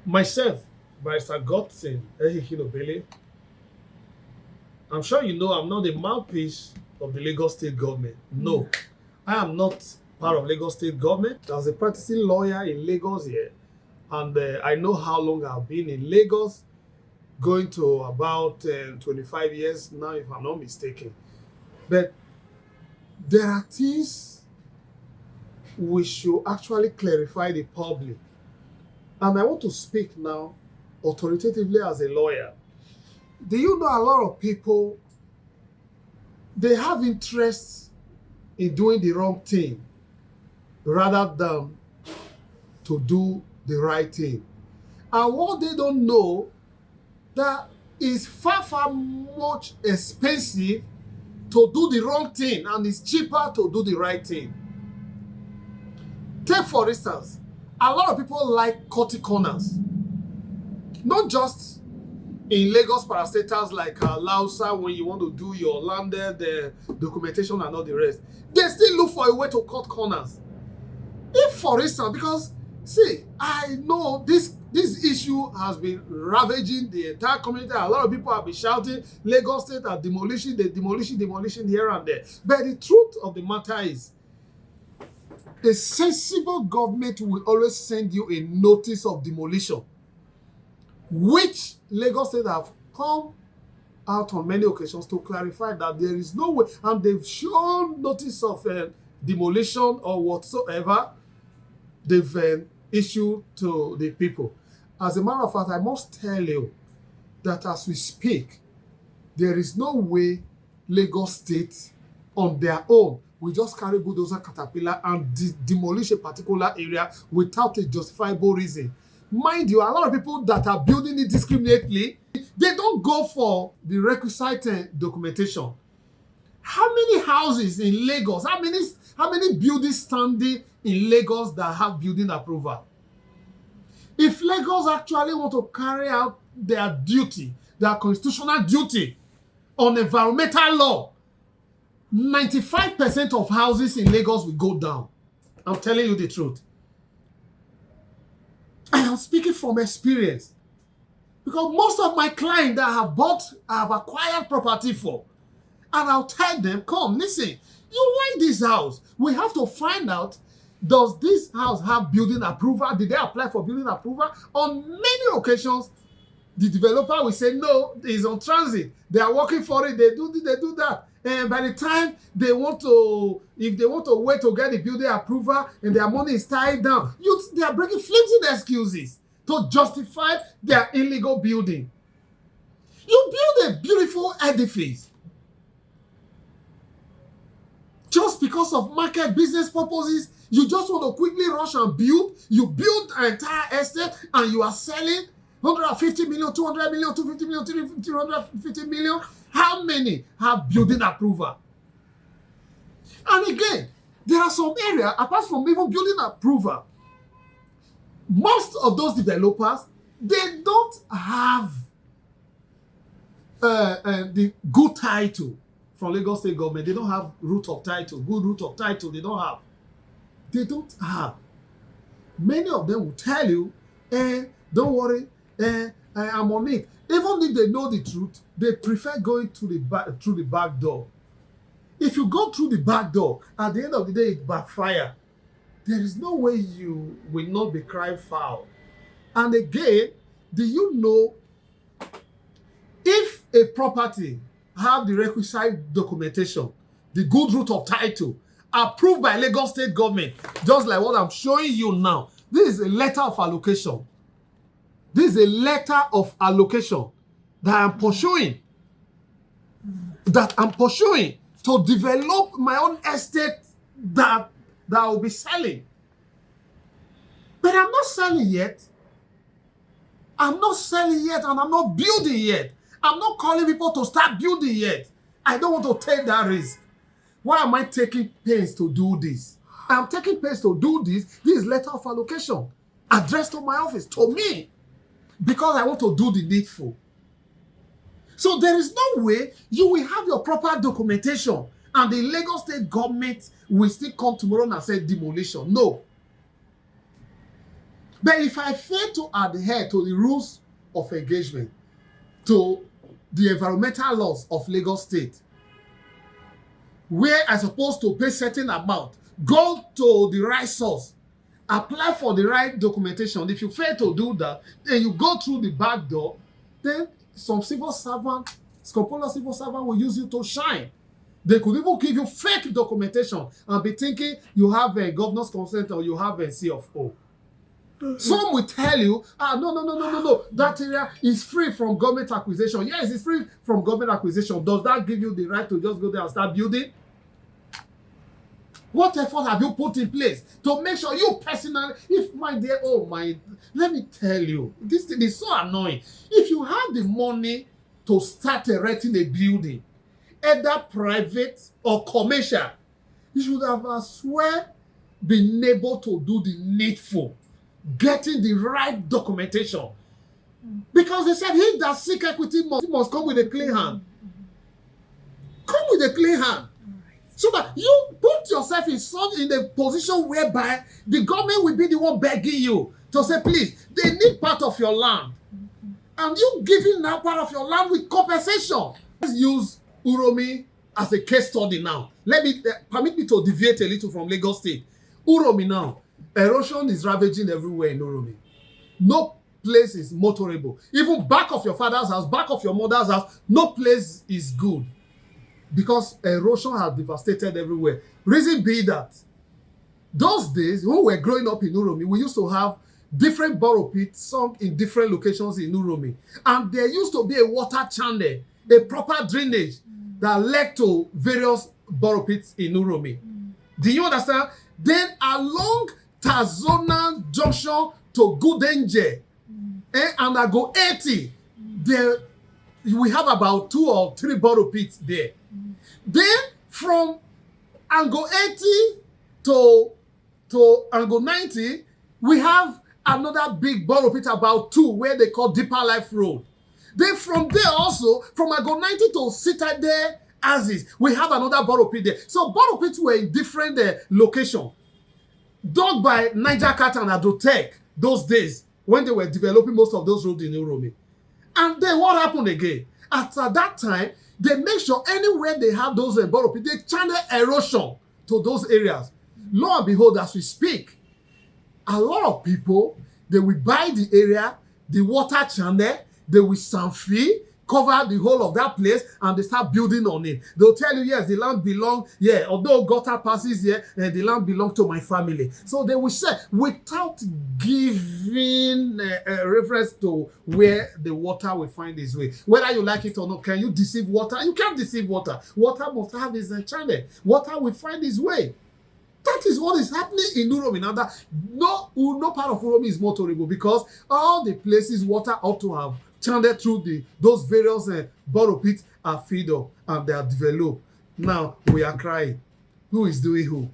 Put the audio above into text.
Myself, Barrister Godson, Ikhinobele, I'm sure you know I'm not the mouthpiece of the Lagos State government. No, I am not part of Lagos State government. As a practicing lawyer in Lagos here, and I know how long I've been in Lagos, going to about 25 years now, if I'm not mistaken. But there are things we should actually clarify the public. And I want to speak now authoritatively as a lawyer. Do you know a lot of people, they have interest in doing the wrong thing rather than to do the right thing. And what they don't know, that is far, far much expensive to do the wrong thing, and it's cheaper to do the right thing. Take, for instance, a lot of people like cutting corners. Not just in Lagos parastatals like Lausa, when you want to do your landed documentation and all the rest. They still look for a way to cut corners. If, for instance, because, see, I know this issue has been ravaging the entire community. A lot of people have been shouting, Lagos State are demolishing here and there. But the truth of the matter is, a sensible government will always send you a notice of demolition, which Lagos State have come out on many occasions to clarify that there is no way, and they've shown notice of demolition or whatsoever they've issued to the people. As a matter of fact, I must tell you that as we speak, there is no way Lagos State on their own will just carry bulldozer caterpillar and demolish a particular area without a justifiable reason. Mind you, a lot of people that are building it discriminately, they don't go for the requisite documentation. How many houses in Lagos, how many buildings standing in Lagos that have building approval? If Lagos actually want to carry out their duty, their constitutional duty on environmental law, 95% of houses in Lagos will go down. I'm telling you the truth. I am speaking from experience. Because most of my clients that I have acquired property for, and I'll tell them, come, listen, you like this house. We have to find out, does this house have building approval? Did they apply for building approval? On many occasions, the developer will say, no, it's on transit. They are working for it. They do this, they do that. And by the time they want to, if they want to wait to get the building approval and their money is tied down, they are bringing flimsy excuses to justify their illegal building. You build a beautiful edifice just because of market business purposes. You just want to quickly rush and build. You build an entire estate and you are selling 150 million, 200 million, 250 million, 350 million. How many have building approval? And again, there are some areas, apart from even building approval, most of those developers, they don't have the good title from Lagos State government. They don't have root of title, good root of title. They don't have. They don't have. Many of them will tell you, don't worry, I'm on it. Even if they know the truth, they prefer going through the back door. If you go through the back door, at the end of the day, it backfire. There is no way you will not be crying foul. And again, do you know, if a property have the requisite documentation, the good root of title, approved by Lagos State government, just like what I'm showing you now, this is a letter of allocation. This is a letter of allocation that I'm pursuing. To develop my own estate that I will be selling. But I'm not selling yet. I'm not selling yet, and I'm not building yet. I'm not calling people to start building yet. I don't want to take that risk. Why am I taking pains to do this? I'm taking pains to do this. This is letter of allocation addressed to my office, to me, because I want to do the needful. So there is no way you will have your proper documentation and the Lagos State government will still come tomorrow and say demolition. No. But if I fail to adhere to the rules of engagement, to the environmental laws of Lagos State, where I'm supposed to pay certain amount, go to the right source, apply for the right documentation. If you fail to do that, then you go through the back door, then some civil servant, scrupulous civil servant will use you to shine. They could even give you fake documentation and be thinking you have a governor's consent or you have a C of O. Some will tell you, no, that area is free from government acquisition. Yes, it's free from government acquisition. Does that give you the right to just go there and start building? What effort have you put in place to make sure you personally, let me tell you, this thing is so annoying. If you have the money to start erecting a building, either private or commercial, you should have as well been able to do the needful, getting the right documentation. Because they said, he that seek equity must come with a clean hand. Come with a clean hand. So that you put yourself in a position whereby the government will be the one begging you to say, please, they need part of your land. And you giving that part of your land with compensation. Let's use Uromi as a case study now. Permit me to deviate a little from Lagos State. Uromi now. Erosion is ravaging everywhere in Uromi. No place is motorable. Even back of your father's house, back of your mother's house, no place is good. Because erosion has devastated everywhere. Reason being that those days, when we were growing up in Uromi, we used to have different borrow pits, some in different locations in Uromi. And there used to be a water channel, a proper drainage that led to various borrow pits in Uromi. Do you understand? Then along Tazona Junction to Gudenje, and I go 80, there we have about 2 or 3 borrow pits there. Then from angle 80 to angle 90, we have another big borrow pit about 2 where they call Deeper Life Road. Then from there also, from angle 90 to Citadel Aziz, we have another borrow pit there. So borrow pits were in different locations, dug by Niger Cat and Adotech those days when they were developing most of those roads in Uromi. And then what happened again? After that time, they make sure anywhere they have those borrow pits, they channel erosion to those areas. Lo and behold, as we speak, a lot of people, they will buy the area, the water channel, they will sanfi, cover the whole of that place, and they start building on it. They'll tell you, yes, the land belongs, although gutter passes here, the land belongs to my family. So they will say, without giving a reference to where the water will find its way. Whether you like it or not, can you deceive water? You can't deceive water. Water must have its channel. Water will find its way. That is what is happening in Uromi. Now that no part of Uromi is motorable because all the places water ought to have channeled through those various borrow pits are filled up and they are developed. Now we are crying. Who is doing who?